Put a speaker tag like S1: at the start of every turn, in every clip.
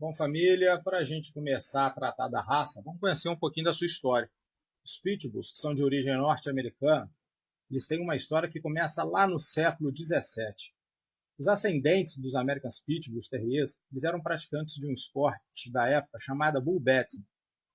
S1: Bom, família, para a gente começar a tratar da raça, vamos conhecer um pouquinho da sua história. Os Pitbulls, que são de origem norte-americana, eles têm uma história que começa lá no século XVII. Os ascendentes dos American Pitbulls Terriers, eles eram praticantes de um esporte da época chamada Bull Baiting,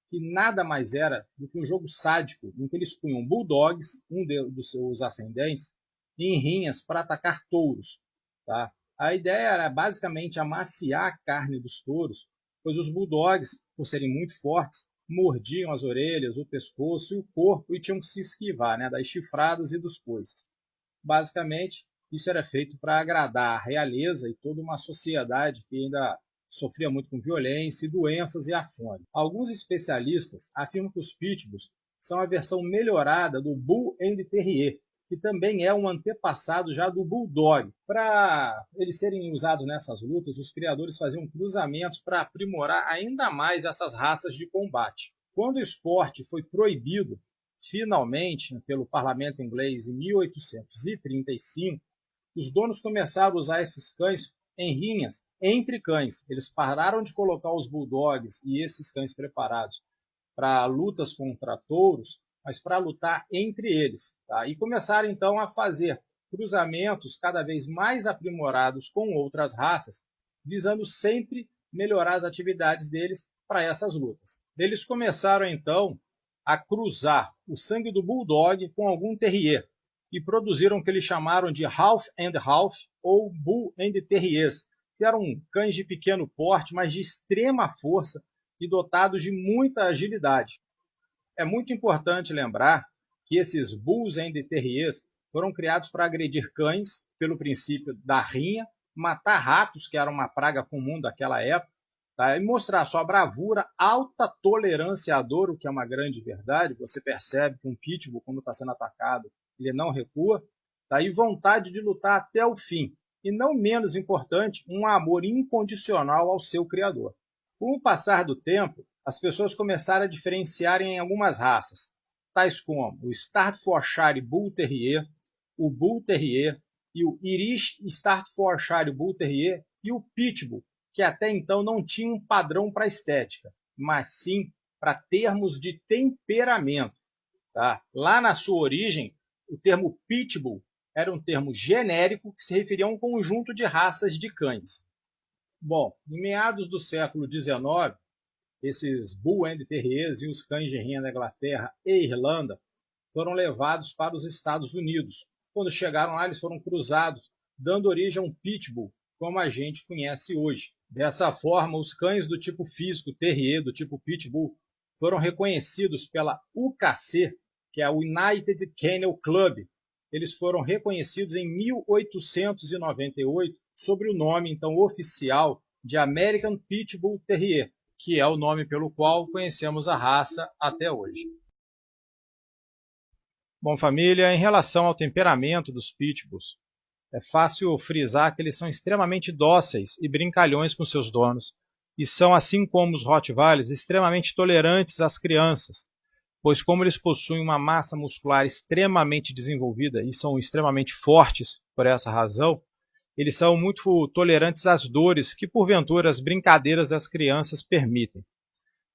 S1: que nada mais era do que um jogo sádico em que eles punham bulldogs, dos seus ascendentes, em rinhas para atacar touros. Tá? A ideia era basicamente amaciar a carne dos touros, pois os bulldogs, por serem muito fortes, mordiam as orelhas, o pescoço e o corpo e tinham que se esquivar, né, das chifradas e dos coices. Basicamente, isso era feito para agradar a realeza e toda uma sociedade que ainda sofria muito com violência e doenças e a fome. Alguns especialistas afirmam que os pitbulls são a versão melhorada do Bull and Terrier, que também é um antepassado já do Bulldog. Para eles serem usados nessas lutas, os criadores faziam cruzamentos para aprimorar ainda mais essas raças de combate. Quando o esporte foi proibido, finalmente, pelo parlamento inglês em 1835, os donos começaram a usar esses cães em rinhas entre cães. Eles pararam de colocar os bulldogs e esses cães preparados para lutas contra touros, mas para lutar entre eles. Tá? E começaram então a fazer cruzamentos cada vez mais aprimorados com outras raças, visando sempre melhorar as atividades deles para essas lutas. Eles começaram então a cruzar o sangue do bulldog com algum terrier e produziram o que eles chamaram de half and half ou bull and terriers, que eram cães de pequeno porte, mas de extrema força e dotados de muita agilidade. É muito importante lembrar que esses bulls and terriers foram criados para agredir cães pelo princípio da rinha, matar ratos, que era uma praga comum daquela época, tá? E mostrar sua bravura, alta tolerância à dor, o que é uma grande verdade. Você percebe que um pitbull, quando está sendo atacado, ele não recua, tá? E vontade de lutar até o fim. E não menos importante, um amor incondicional ao seu criador. Com o passar do tempo, as pessoas começaram a diferenciar em algumas raças, tais como o Staffordshire Bull Terrier, o Bull Terrier e o Irish Staffordshire Bull Terrier e o Pitbull, que até então não tinha um padrão para estética, mas sim para termos de temperamento. Tá? Lá na sua origem, o termo Pitbull era um termo genérico que se referia a um conjunto de raças de cães. Bom, em meados do século XIX, esses Bull and Terriers e os cães de rinha da Inglaterra e Irlanda foram levados para os Estados Unidos. Quando chegaram lá, eles foram cruzados, dando origem a um Pitbull, como a gente conhece hoje. Dessa forma, os cães do tipo físico Terrier, do tipo Pitbull, foram reconhecidos pela UKC, que é a United Kennel Club. Eles foram reconhecidos em 1898 sob o nome então oficial de American Pitbull Terrier, que é o nome pelo qual conhecemos a raça até hoje. Bom, família, em relação ao temperamento dos pitbulls, é fácil frisar que eles são extremamente dóceis e brincalhões com seus donos, e são, assim como os Rottweilers, extremamente tolerantes às crianças, pois como eles possuem uma massa muscular extremamente desenvolvida e são extremamente fortes por essa razão, eles são muito tolerantes às dores que, porventura, as brincadeiras das crianças permitem.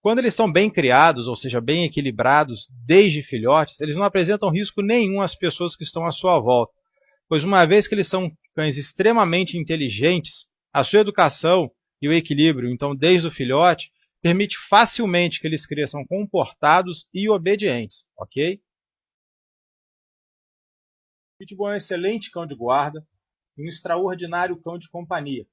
S1: Quando eles são bem criados, ou seja, bem equilibrados, desde filhotes, eles não apresentam risco nenhum às pessoas que estão à sua volta, pois uma vez que eles são cães extremamente inteligentes, a sua educação e o equilíbrio, então desde o filhote, permite facilmente que eles cresçam comportados e obedientes, ok? O Pitbull é um excelente cão de guarda e um extraordinário cão de companhia.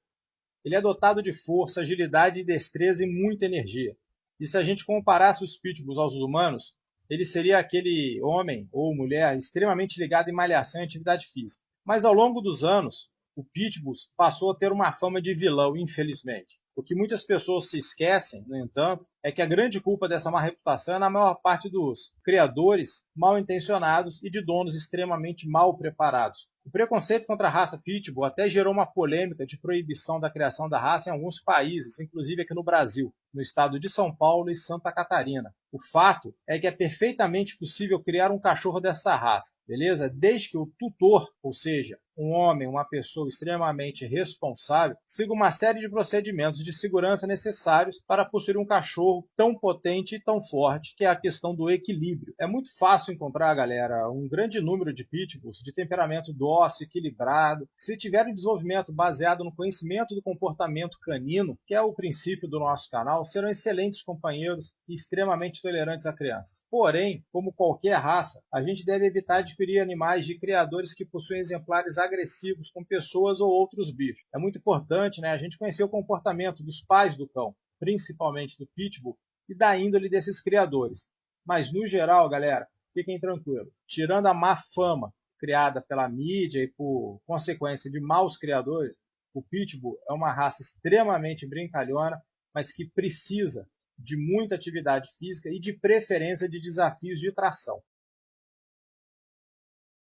S1: Ele é dotado de força, agilidade, destreza e muita energia. E se a gente comparasse os pitbulls aos humanos, ele seria aquele homem ou mulher extremamente ligado em malhação e atividade física. Mas ao longo dos anos, o pitbull passou a ter uma fama de vilão, infelizmente. O que muitas pessoas se esquecem, no entanto, é que a grande culpa dessa má reputação é na maior parte dos criadores mal intencionados e de donos extremamente mal preparados. O preconceito contra a raça Pitbull até gerou uma polêmica de proibição da criação da raça em alguns países, inclusive aqui no Brasil, no estado de São Paulo e Santa Catarina. O fato é que é perfeitamente possível criar um cachorro dessa raça, beleza? Desde que o tutor, ou seja, um homem, uma pessoa extremamente responsável, siga uma série de procedimentos de segurança necessários para possuir um cachorro tão potente e tão forte, que é a questão do equilíbrio. É muito fácil encontrar, galera, um grande número de pitbulls de temperamento dócil, equilibrado, que se tiverem desenvolvimento baseado no conhecimento do comportamento canino, que é o princípio do nosso canal, serão excelentes companheiros e extremamente tolerantes a crianças. Porém, como qualquer raça, a gente deve evitar adquirir animais de criadores que possuem exemplares agressivos com pessoas ou outros bichos. É muito importante, né, a gente conhecer o comportamento dos pais do cão, principalmente do pitbull, e da índole desses criadores. Mas, no geral, galera, fiquem tranquilos. Tirando a má fama criada pela mídia e por consequência de maus criadores, o pitbull é uma raça extremamente brincalhona, mas que precisa de muita atividade física e de preferência de desafios de tração.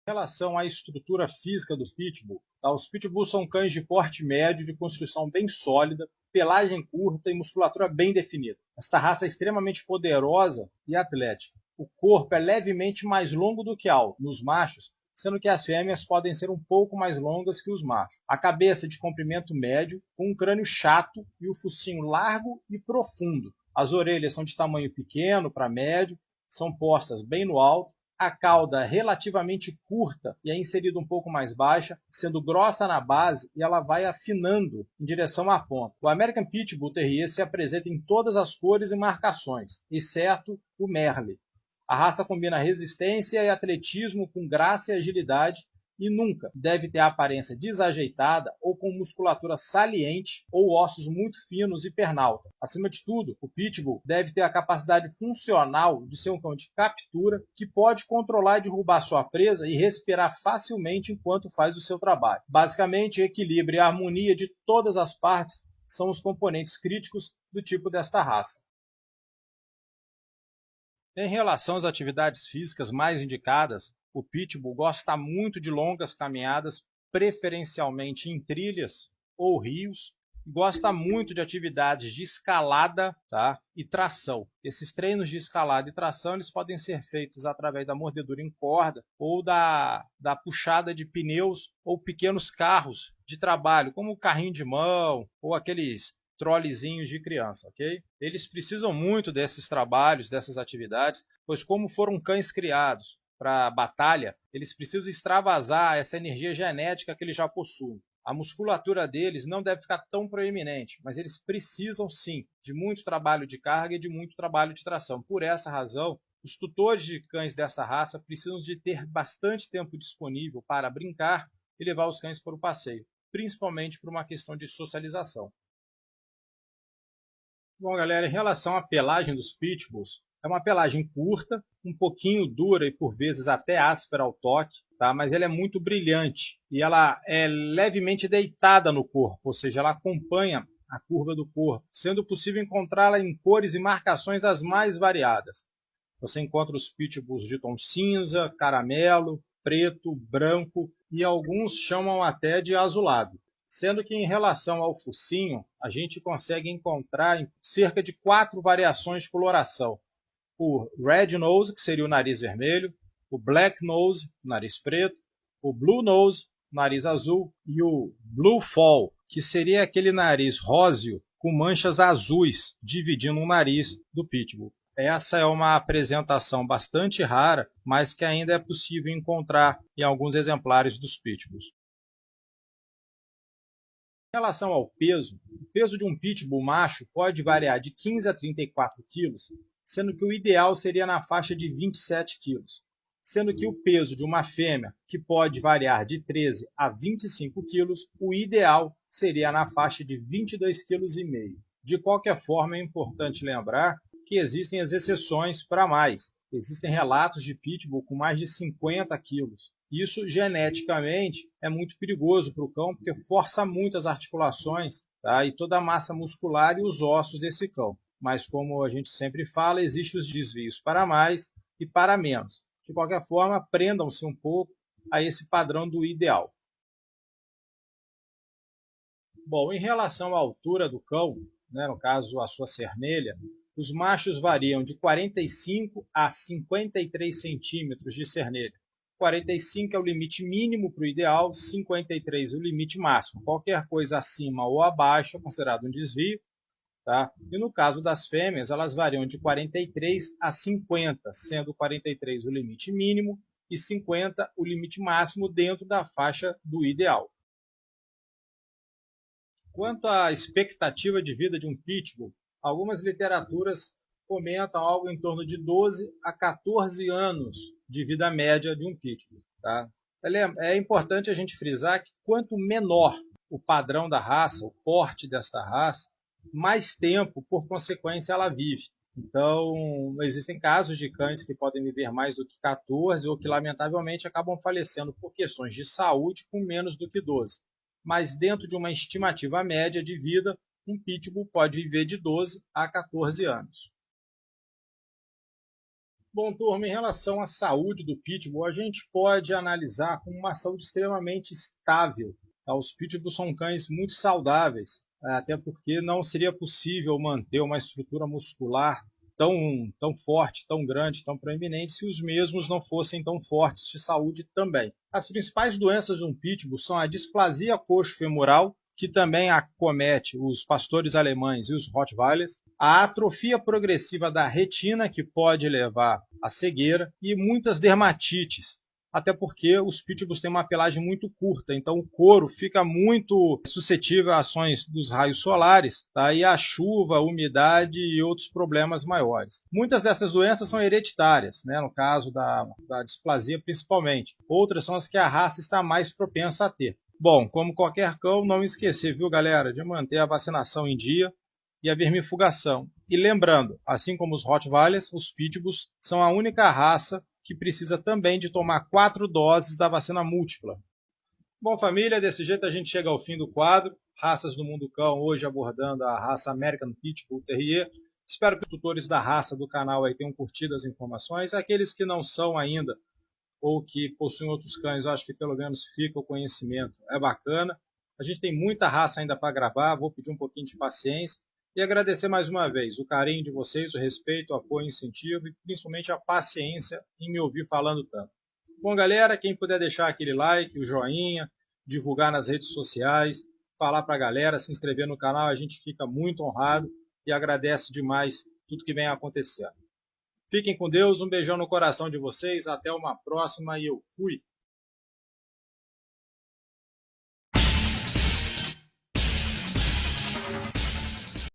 S1: Em relação à estrutura física do pitbull, tá? Os pitbulls são cães de porte médio, de construção bem sólida, pelagem curta e musculatura bem definida. Esta raça é extremamente poderosa e atlética. O corpo é levemente mais longo do que alto nos machos, sendo que as fêmeas podem ser um pouco mais longas que os machos. A cabeça é de comprimento médio, com um crânio chato e o focinho largo e profundo. As orelhas são de tamanho pequeno para médio, são postas bem no alto. A cauda é relativamente curta e é inserida um pouco mais baixa, sendo grossa na base, e ela vai afinando em direção à ponta. O American Pitbull Terrier se apresenta em todas as cores e marcações, exceto o Merle. A raça combina resistência e atletismo com graça e agilidade e nunca deve ter a aparência desajeitada ou com musculatura saliente ou ossos muito finos e pernalta. Acima de tudo, o Pitbull deve ter a capacidade funcional de ser um cão de captura que pode controlar e derrubar sua presa e respirar facilmente enquanto faz o seu trabalho. Basicamente, equilíbrio e harmonia de todas as partes são os componentes críticos do tipo desta raça. Em relação às atividades físicas mais indicadas, o Pitbull gosta muito de longas caminhadas, preferencialmente em trilhas ou rios. Gosta muito de atividades de escalada, tá? E tração. Esses treinos de escalada e tração eles podem ser feitos através da mordedura em corda ou da puxada de pneus ou pequenos carros de trabalho, como o carrinho de mão ou aqueles trolezinhos de criança, ok? Eles precisam muito desses trabalhos, dessas atividades, pois como foram cães criados para batalha, eles precisam extravasar essa energia genética que eles já possuem. A musculatura deles não deve ficar tão proeminente, mas eles precisam sim de muito trabalho de carga e de muito trabalho de tração. Por essa razão, os tutores de cães dessa raça precisam de ter bastante tempo disponível para brincar e levar os cães para o passeio, principalmente por uma questão de socialização. Bom, galera, em relação à pelagem dos pitbulls, é uma pelagem curta, um pouquinho dura e por vezes até áspera ao toque, tá? Mas ela é muito brilhante e ela é levemente deitada no corpo, ou seja, ela acompanha a curva do corpo, sendo possível encontrá-la em cores e marcações as mais variadas. Você encontra os pitbulls de tom cinza, caramelo, preto, branco e alguns chamam até de azulado. Sendo que em relação ao focinho, a gente consegue encontrar cerca de 4 variações de coloração. O Red Nose, que seria o nariz vermelho, o Black Nose, nariz preto, o Blue Nose, nariz azul, e o Blue Fall, que seria aquele nariz róseo com manchas azuis, dividindo o nariz do Pitbull. Essa é uma apresentação bastante rara, mas que ainda é possível encontrar em alguns exemplares dos Pitbulls. Em relação ao peso, o peso de um pitbull macho pode variar de 15 a 34 kg, sendo que o ideal seria na faixa de 27 kg, sendo que o peso de uma fêmea, que pode variar de 13 a 25 kg, o ideal seria na faixa de 22,5 kg. De qualquer forma, é importante lembrar que existem as exceções para mais. Existem relatos de pitbull com mais de 50 kg. Isso, geneticamente, é muito perigoso para o cão, porque força muito as articulações, tá? E toda a massa muscular e os ossos desse cão. Mas, como a gente sempre fala, existem os desvios para mais e para menos. De qualquer forma, prendam-se um pouco a esse padrão do ideal. Bom, em relação à altura do cão, né, no caso a sua cernelha, os machos variam de 45 a 53 centímetros de cernelha, 45 é o limite mínimo para o ideal, 53 é o limite máximo. Qualquer coisa acima ou abaixo é considerado um desvio. Tá? E no caso das fêmeas, elas variam de 43 a 50, sendo 43 o limite mínimo e 50 o limite máximo dentro da faixa do ideal. Quanto à expectativa de vida de um pitbull, algumas literaturas comentam algo em torno de 12 a 14 anos de vida média de um pitbull. Tá? É importante a gente frisar que quanto menor o padrão da raça, o porte desta raça, mais tempo, por consequência, ela vive. Então, existem casos de cães que podem viver mais do que 14 ou que, lamentavelmente, acabam falecendo por questões de saúde com menos do que 12. Mas dentro de uma estimativa média de vida, um pitbull pode viver de 12 a 14 anos. Bom, turma, em relação à saúde do pitbull, a gente pode analisar como uma saúde extremamente estável. Os pitbulls são cães muito saudáveis, até porque não seria possível manter uma estrutura muscular tão forte, tão grande, tão proeminente, se os mesmos não fossem tão fortes de saúde também. As principais doenças de um pitbull são a displasia coxo-femoral, que também acomete os pastores alemães e os Rottweilers, a atrofia progressiva da retina, que pode levar à cegueira, e muitas dermatites, até porque os pitbulls têm uma pelagem muito curta, então o couro fica muito suscetível a ações dos raios solares, tá? E a chuva, a umidade e outros problemas maiores. Muitas dessas doenças são hereditárias, né? No caso da displasia principalmente. Outras são as que a raça está mais propensa a ter. Bom, como qualquer cão, não esquecer, viu, galera, de manter a vacinação em dia e a vermifugação. E lembrando, assim como os Rottweilers, os pitbulls são a única raça que precisa também de tomar 4 doses da vacina múltipla. Bom, família, desse jeito a gente chega ao fim do quadro. Raças do Mundo Cão, hoje abordando a raça American Pitbull Terrier. Espero que os tutores da raça do canal aí tenham curtido as informações. Aqueles que não são ainda ou que possuem outros cães, eu acho que pelo menos fica o conhecimento. É bacana. A gente tem muita raça ainda para gravar, vou pedir um pouquinho de paciência. E agradecer mais uma vez o carinho de vocês, o respeito, o apoio, o incentivo e principalmente a paciência em me ouvir falando tanto. Bom, galera, quem puder deixar aquele like, o joinha, divulgar nas redes sociais, falar para a galera, se inscrever no canal, a gente fica muito honrado e agradece demais tudo que vem acontecendo. Fiquem com Deus, um beijão no coração de vocês, até uma próxima e eu fui!